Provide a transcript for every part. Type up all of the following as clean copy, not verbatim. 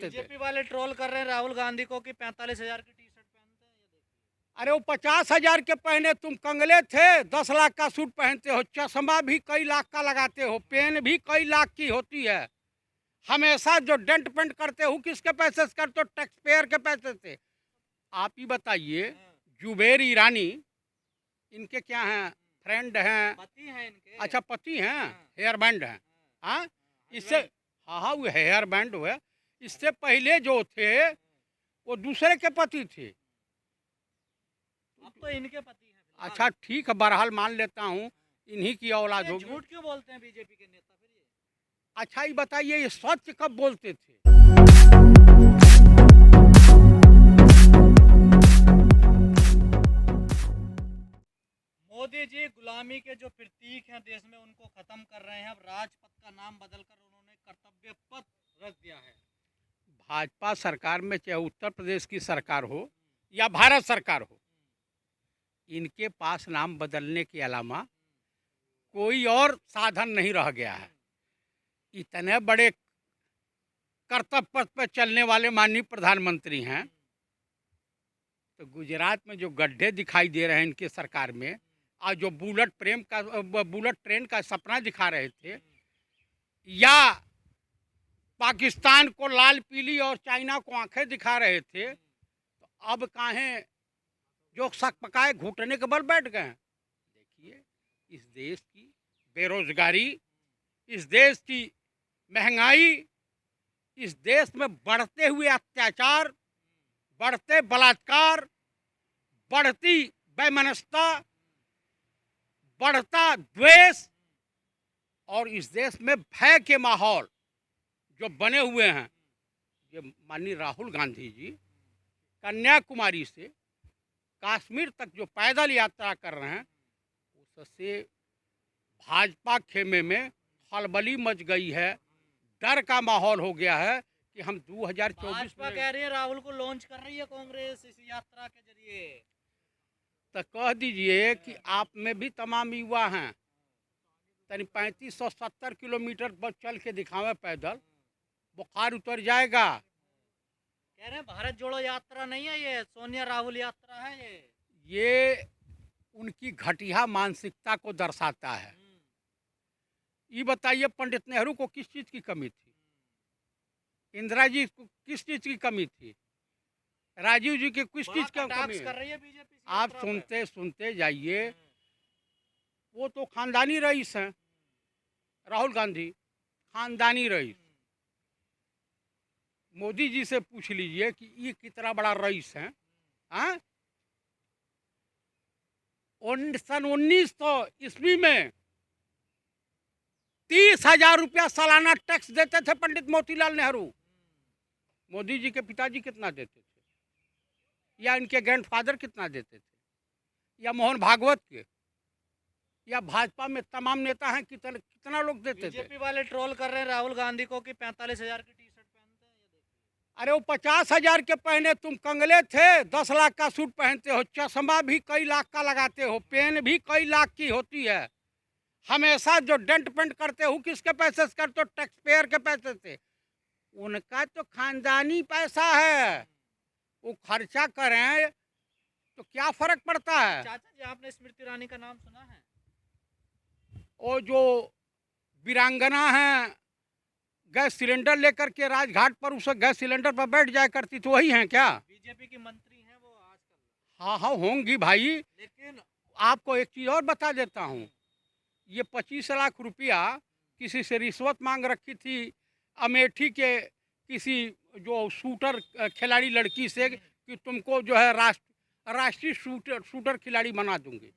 करते थे। बीजेपी वाले ट्रोल कर रहे हैं राहुल गांधी को कि 45,000 की टी शर्ट पहनते हैं। ये देखिए। अरे वो 50,000 के पहने तुम कंगले थे, 10 लाख का सूट पहनते हो, चश्मा भी कई लाख का लगाते हो, पेन भी कई लाख की होती है। हमेशा जो डेंट पेंट करते हो किसके पैसे से करते हो? टैक्स पेयर के पैसे से। आप ही बताइए, हाँ, जुबेर ईरानी इनके क्या हैं? फ्रेंड हैं? पति हैं इनके। अच्छा, पति हैं, हाँ, हेयर बैंड हैं। हाँ, हाँ, इससे, हस्बैंड। हाँ हाँ, वो हेयर बैंड हुआ। इससे पहले जो थे वो दूसरे के पति थे। अब तो इनके पति हैं फिलहाल। अच्छा ठीक है, बहरहाल मान लेता हूँ इन्हीं की औलाद ये होगी। झूठ क्यों बोलते हैं बीजेपी के नेता फिर ये? अच्छा ये बताइए, ये सच कब बोलते थे? मोदी जी गुलामी के जो प्रतीक हैं देश में उनको खत्म कर रहे हैं। अब राजपथ का नाम बदलकर उन्होंने कर्तव्य पथ रख दिया है। भाजपा सरकार में चाहे उत्तर प्रदेश की सरकार हो या भारत सरकार हो, इनके पास नाम बदलने के अलावा कोई और साधन नहीं रह गया है। इतने बड़े कर्तव्य पथ पर चलने वाले माननीय प्रधानमंत्री हैं, तो गुजरात में जो गड्ढे दिखाई दे रहे हैं इनके सरकार में, और जो बुलेट ट्रेन का सपना दिखा रहे थे, या पाकिस्तान को लाल पीली और चाइना को आंखें दिखा रहे थे, तो अब काहे जो शक पकाए घुटने के बल बैठ गए हैं? देखिए, इस देश की बेरोजगारी, इस देश की महंगाई, इस देश में बढ़ते हुए अत्याचार, बढ़ते बलात्कार, बढ़ती वैमनस्यता, बढ़ता द्वेष, और इस देश में भय के माहौल जो बने हुए हैं, ये माननीय राहुल गांधी जी कन्याकुमारी से कश्मीर तक जो पैदल यात्रा कर रहे हैं, उससे भाजपा खेमे में खलबली मच गई है। डर का माहौल हो गया है कि हम 2024 भाजपा में, कह रही है राहुल को लॉन्च कर रही है कांग्रेस इस यात्रा के जरिए। तो कह दीजिए कि आप में भी तमाम युवा हैं, तनी 3570 किलोमीटर बस चल के दिखावे पैदल, बुखार उतर जाएगा। कह रहे हैं भारत जोड़ो यात्रा नहीं है ये, सोनिया राहुल यात्रा है ये। ये उनकी घटिया मानसिकता को दर्शाता है। ये बताइए, पंडित नेहरू को किस चीज़ की कमी थी? इंदिरा जी को किस चीज़ की कमी थी? राजीव जी की किस चीज़ की कमी कटाक्ष है? कर रही है बीजेपी। आप सुनते सुनते जाइए, वो तो खानदानी रईस हैं, राहुल गांधी खानदानी रईस। मोदी जी से पूछ लीजिए कि ये कितना बड़ा रईस है। हाँ, सन 1900 ईस्वी में 30,000 रुपया सालाना टैक्स देते थे पंडित मोतीलाल नेहरू। मोदी जी के पिताजी कितना देते थे, या इनके ग्रैंडफादर कितना देते थे, या मोहन भागवत के, या भाजपा में तमाम नेता हैं कितना लोग देते थे? बीजेपी वाले ट्रोल कर रहे हैं राहुल गांधी को कि 45,000 की टी शर्ट पहनते हैं। ये देखिए। अरे वो 50,000 के पहने तुम कंगले थे, 10 लाख का सूट पहनते हो, चश्मा भी कई लाख का लगाते हो, पेन भी कई लाख की होती है। हमेशा जो डेंट पेंट करते हो किसके पैसे से करते हो? टैक्स पेयर के पैसे से। उनका तो खानदानी पैसा है, वो खर्चा करें तो क्या फर्क पड़ता है? चाचा जी आपने स्मृति ईरानी का नाम सुना है? वो जो वीरांगना है, गैस सिलेंडर लेकर के राजघाट पर उसे गैस सिलेंडर पर बैठ जाया करती थी, वही हैं क्या? बीजेपी की मंत्री हैं वो आजकल। हाँ हाँ होंगी भाई। लेकिन आपको एक चीज़ और बता देता हूँ, ये 25 लाख रुपया किसी से रिश्वत मांग रखी थी अमेठी के किसी जो शूटर खिलाड़ी लड़की से, कि तुमको जो है राष्ट्रीय शूटर खिलाड़ी बना दूंगी,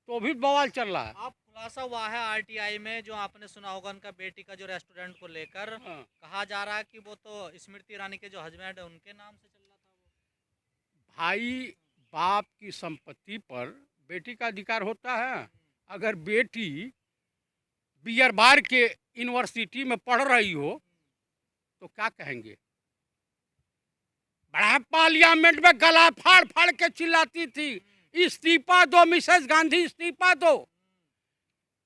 तो भी बवाल चल रहा है। अब खुलासा हुआ है आरटीआई में, जो आपने सुना होगा उनका बेटी का जो रेस्टोरेंट को लेकर हाँ। कहा जा रहा है कि वो तो स्मृति ईरानी के जो हस्बैंड है उनके नाम से चल रहा था वो। भाई, बाप की संपत्ति पर बेटी का अधिकार होता है। अगर बेटी बियर बार के यूनिवर्सिटी में पढ़ रही हो तो क्या कहेंगे? बड़ा पार्लियामेंट में गला फाड़ फाड़ के चिल्लाती थी, इस्तीफा दो मिसेस गांधी, इस्तीफा दो।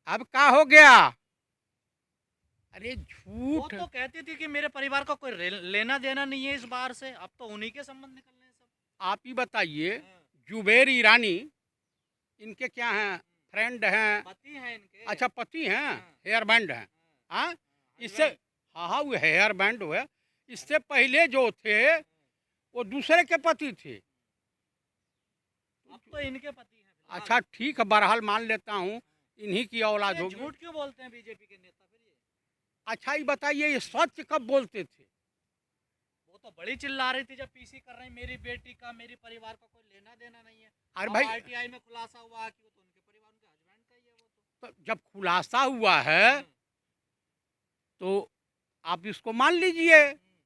अब क्या हो गया? अरे वो झूठ। तो कहती थी कि मेरे परिवार का कोई लेना देना नहीं है इस बार से, अब तो उन्हीं के संबंध निकल रहे हैं सब। आप ही बताइए, हाँ, जुबेर ईरानी इनके क्या हैं, फ्रेंड हैं? पति हैं इनके। अच्छा, पति हैं, हाँ, हेयर बैंड हैं। हाँ, हाँ, इससे, हलवाई। हाँ हाँ, वो हेयर बैंड हुआ। इससे पहले जो थे वो दूसरे के पति थे। अब तो इनके पति हैं फिलहाल। अच्छा ठीक है, बहरहाल मान लेता हूँ इन्हीं की औलाद ये होगी। झूठ क्यों बोलते हैं बीजेपी के नेता फिर ये? अच्छा ये बताइए, ये सच कब बोलते थे? वो तो बड़ी चिल्ला रही थी जब पीसी कर रही, मेरी बेटी का मेरे परिवार का कोई लेना देना नहीं है। अरे अब भाई, आरटीआई में खुलासा हुआ कि वो तो उनके परिवार, उनके हस्बैंड का ही है वो तो। तो जब खुलासा हुआ है तो आप इसको मान लीजिए।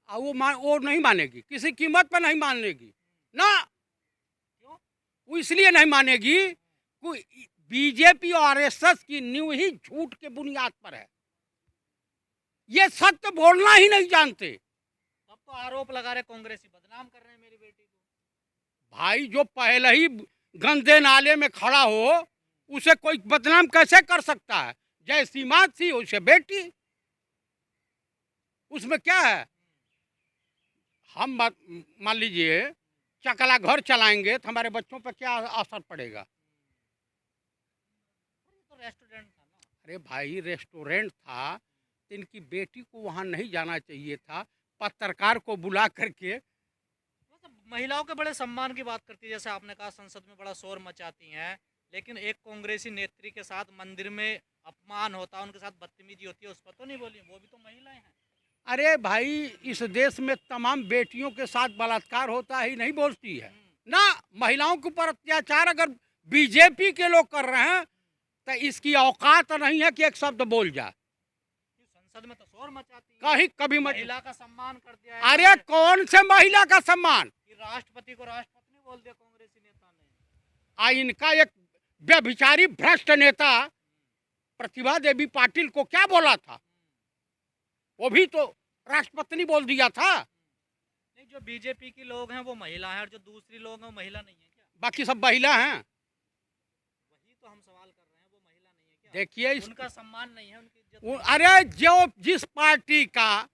और वो नहीं मानेगी, किसी कीमत पर नहीं मानेगी ना। क्यों? वो इसलिए नहीं मानेगी कि बीजेपी और आरएसएस की नींव ही झूठ के बुनियाद पर है। ये सत्य बोलना ही नहीं जानते। तब तो आरोप लगा रहे कांग्रेसी बदनाम कर रहे हैं मेरी बेटी को। भाई, जो पहले ही गंदे नाले में खड़ा हो उसे कोई बदनाम कैसे कर सकता है? जैसी माँ थी उसे बेटी, उसमें क्या है? हम मान लीजिए चकला घर चलाएंगे तो हमारे बच्चों पर क्या असर पड़ेगा? तो रेस्टोरेंट था ना। अरे भाई, रेस्टोरेंट था तो इनकी बेटी को वहाँ नहीं जाना चाहिए था, पत्रकार को बुला करके। वैसे महिलाओं के बड़े सम्मान की बात करती है, जैसे आपने कहा संसद में बड़ा शोर मचाती हैं, लेकिन एक कांग्रेसी नेत्री के साथ मंदिर में अपमान होता है, उनके साथ बदतमीजी होती है, उस पर तो नहीं बोली, वो भी तो महिलाएं हैं। अरे भाई, इस देश में तमाम बेटियों के साथ बलात्कार होता ही नहीं बोलती है ना। महिलाओं के ऊपर अत्याचार अगर बीजेपी के लोग कर रहे हैं तो इसकी औकात नहीं है कि एक शब्द बोल जाए। संसद में तो शोर मचाती है, कहीं कभी महिला का सम्मान कर दिया है। अरे कौन से महिला का सम्मान? कि राष्ट्रपति को राष्ट्रपति बोल दिया कांग्रेसी नेता ने। इनका एक व्यभिचारी भ्रष्ट नेता प्रतिभा देवी पाटिल को क्या बोला था? वो भी तो राष्ट्रपति बोल दिया था। नहीं, जो बीजेपी की लोग हैं वो महिला हैं, और जो दूसरी लोग हैं वो महिला नहीं है क्या? बाकी सब महिला हैं। वही तो हम सवाल कर रहे हैं, वो महिला नहीं है क्या? देखिए उनका सम्मान नहीं है, उनकी इज्जत नहीं है। अरे जो जिस पार्टी का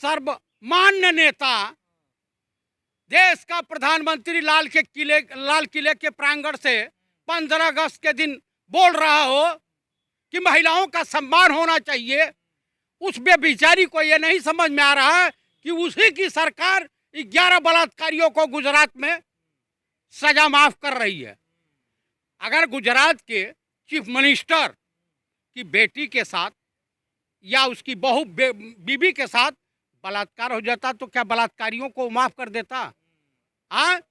सर्वमान्य नेता देश का प्रधानमंत्री लाल किले के प्रांगण से 15 अगस्त के दिन बोल रहा हो कि महिलाओं का सम्मान होना चाहिए, उस बेचारी को ये नहीं समझ में आ रहा है कि उसी की सरकार 11 बलात्कारियों को गुजरात में सजा माफ कर रही है। अगर गुजरात के चीफ मिनिस्टर की बेटी के साथ या उसकी बहू बीबी के साथ बलात्कार हो जाता तो क्या बलात्कारियों को माफ कर देता? हाँ,